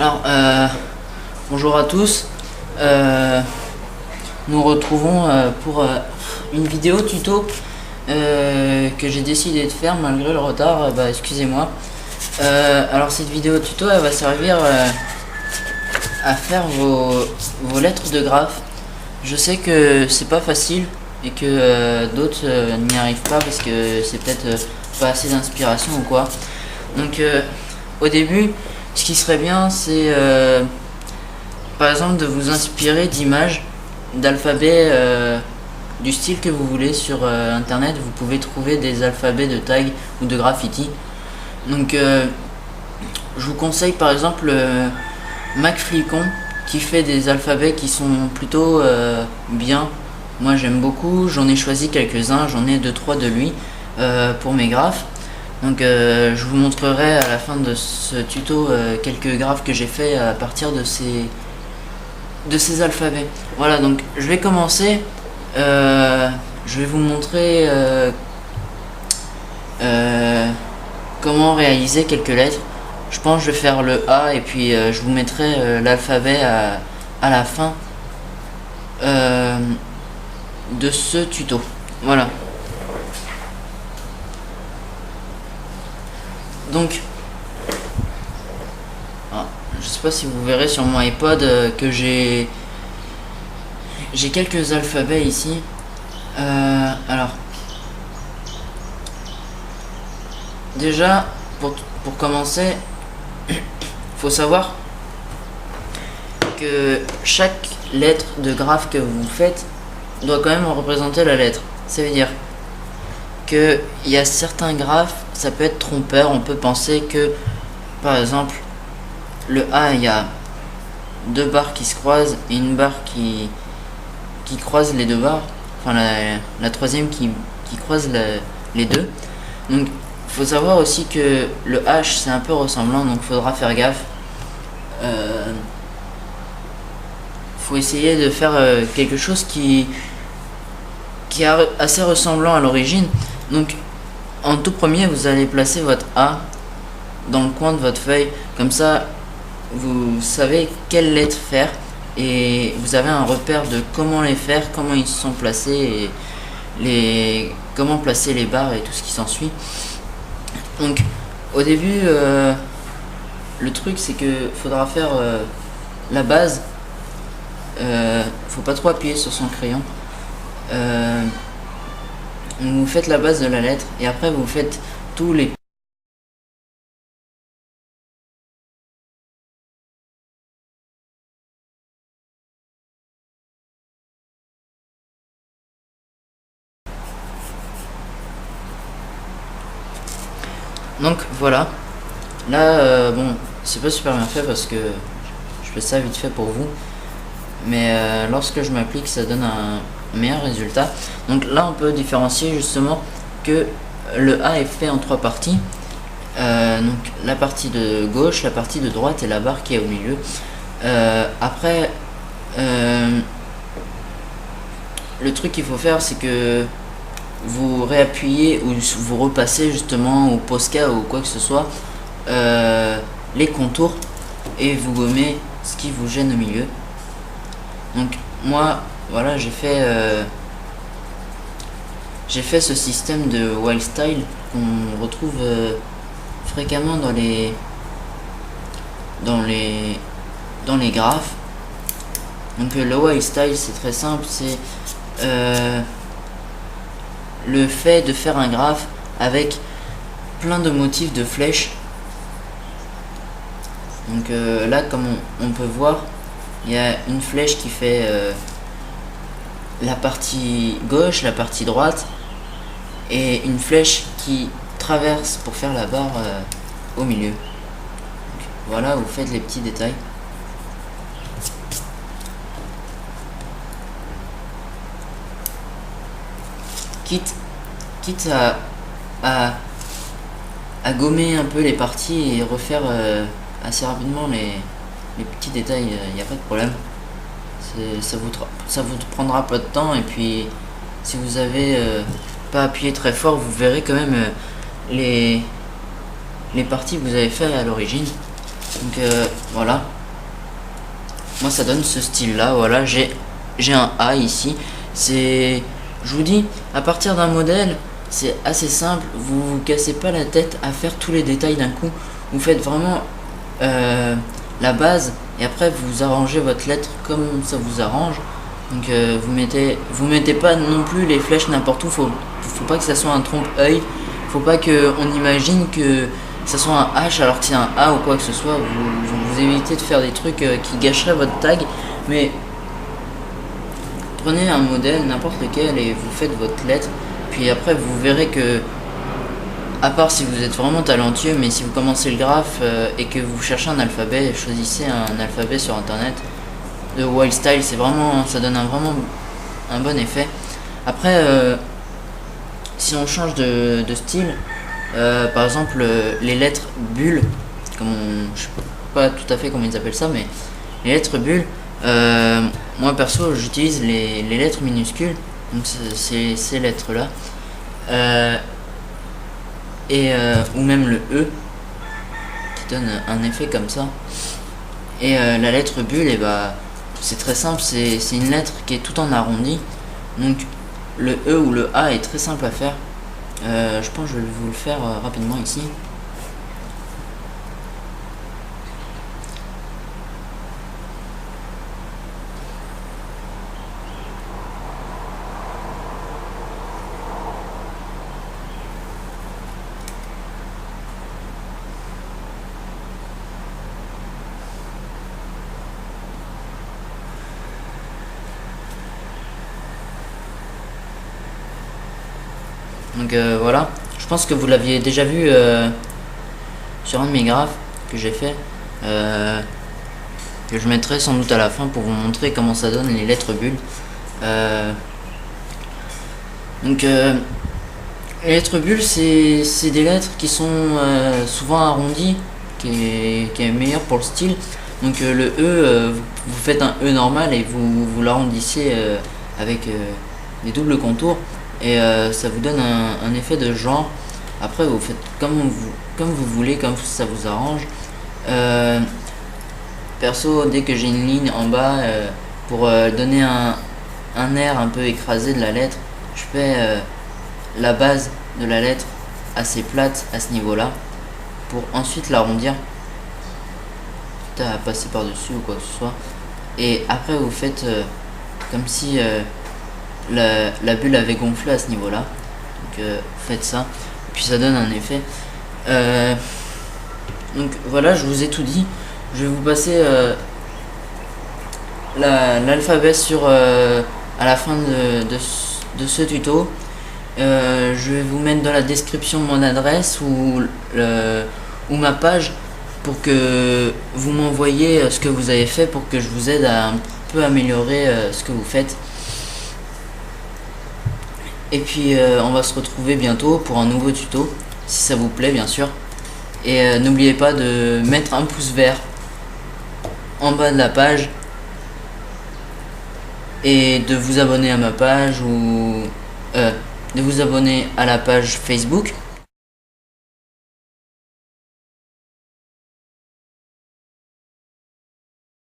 Alors, bonjour à tous. Nous retrouvons pour une vidéo tuto que j'ai décidé de faire malgré le retard. Excusez-moi. Alors, cette vidéo tuto, elle va servir à faire vos lettres de graphe. Je sais que c'est pas facile et que d'autres n'y arrivent pas parce que c'est peut-être pas assez d'inspiration ou quoi. Donc, au début, ce qui serait bien, c'est par exemple de vous inspirer d'images, d'alphabets du style que vous voulez sur internet. Vous pouvez trouver des alphabets de tag ou de graffiti. Donc je vous conseille par exemple MacFlicon qui fait des alphabets qui sont plutôt bien. Moi j'aime beaucoup, j'en ai choisi quelques-uns, j'en ai 2-3 de lui pour mes graphes. Donc je vous montrerai à la fin de ce tuto quelques graphes que j'ai fait à partir de ces alphabets. Voilà, donc je vais commencer. Je vais vous montrer comment réaliser quelques lettres. Je pense que je vais faire le A et puis je vous mettrai l'alphabet à la fin de ce tuto. Voilà. Donc, je sais pas si vous verrez sur mon iPod que j'ai quelques alphabets ici. Alors, déjà pour commencer, faut savoir que chaque lettre de graphe que vous faites doit quand même représenter la lettre. Ça veut dire que il y a certains graphes, ça peut être trompeur. On peut penser que par exemple le A, il y a deux barres qui se croisent et une barre qui croise les deux barres, enfin la troisième qui croise les deux. Donc faut savoir aussi que le H c'est un peu ressemblant, donc faudra faire gaffe. Faut essayer de faire quelque chose qui est assez ressemblant à l'origine. Donc en tout premier, vous allez placer votre A dans le coin de votre feuille, comme ça vous savez quelle lettre faire et vous avez un repère de comment les faire, comment ils sont placés et comment placer les barres et tout ce qui s'ensuit. Donc au début, le truc c'est que faudra faire la base. Faut pas trop appuyer sur son crayon. Vous faites la base de la lettre et après vous faites tous les donc voilà. Là bon, c'est pas super bien fait parce que je fais ça vite fait pour vous, mais lorsque je m'applique ça donne un meilleur résultat. Donc là on peut différencier justement que le A est fait en trois parties. Donc la partie de gauche, la partie de droite et la barre qui est au milieu. Après le truc qu'il faut faire c'est que vous réappuyez ou vous repassez justement au Posca ou quoi que ce soit les contours et vous gommez ce qui vous gêne au milieu. Donc moi voilà, j'ai fait ce système de wild style qu'on retrouve fréquemment dans les graphes. Donc le wild style c'est très simple, c'est le fait de faire un graphe avec plein de motifs de flèches. Donc là comme on peut voir, il y a une flèche qui fait la partie gauche, la partie droite et une flèche qui traverse pour faire la barre au milieu. Donc, voilà, vous faites les petits détails. Quitte à gommer un peu les parties et refaire assez rapidement les petits détails, il n'y a pas de problème. Ça vous prendra pas de temps et puis si vous avez pas appuyé très fort, vous verrez quand même les parties que vous avez fait à l'origine. Donc voilà, moi ça donne ce style là. Voilà, j'ai un A ici. C'est, je vous dis, à partir d'un modèle, c'est assez simple. Vous vous cassez pas la tête à faire tous les détails d'un coup. Vous faites vraiment la base et après vous arrangez votre lettre comme ça vous arrange. Donc vous mettez pas non plus les flèches n'importe où. Faut pas que ça soit un trompe-œil. Faut pas que on imagine que ça soit un H alors que c'est un A ou quoi que ce soit. Vous évitez de faire des trucs qui gâcheraient votre tag. Mais prenez un modèle, n'importe lequel, et vous faites votre lettre. Puis après vous verrez que, à part si vous êtes vraiment talentueux, mais si vous commencez le graphe et que vous cherchez un alphabet, choisissez un alphabet sur internet. De Wild Style, c'est vraiment, ça donne vraiment un bon effet. Après, si on change de style, par exemple les lettres bulles, je sais pas tout à fait comment ils appellent ça, mais les lettres bulles, moi perso j'utilise les lettres minuscules, donc c'est ces lettres là, ou même le E qui donne un effet comme ça. Et la lettre bulle, et bah c'est très simple, c'est une lettre qui est tout en arrondi, donc le E ou le A est très simple à faire. Je pense que je vais vous le faire rapidement ici. Donc voilà, je pense que vous l'aviez déjà vu sur un de mes graphes que j'ai fait, que je mettrai sans doute à la fin pour vous montrer comment ça donne les lettres bulles. Donc les lettres bulles, c'est des lettres qui sont souvent arrondies, qui est meilleur pour le style. Donc le E, vous faites un E normal et vous l'arrondissez avec des doubles contours. Et ça vous donne un effet de genre. Après vous faites comme vous voulez, comme ça vous arrange. Perso, dès que j'ai une ligne en bas, pour donner un air un peu écrasé de la lettre, je fais la base de la lettre assez plate à ce niveau là, pour ensuite l'arrondir, quitte à passer par dessus ou quoi que ce soit. Et après vous faites comme si la bulle avait gonflé à ce niveau là. Donc faites ça, et puis ça donne un effet. Donc voilà, je vous ai tout dit. Je vais vous passer l'alphabet à la fin de ce tuto. Je vais vous mettre dans la description mon adresse ou ma page pour que vous m'envoyiez ce que vous avez fait, pour que je vous aide à un peu améliorer ce que vous faites. Et puis on va se retrouver bientôt pour un nouveau tuto, si ça vous plaît bien sûr. Et n'oubliez pas de mettre un pouce vert en bas de la page et de vous abonner à ma page ou de vous abonner à la page Facebook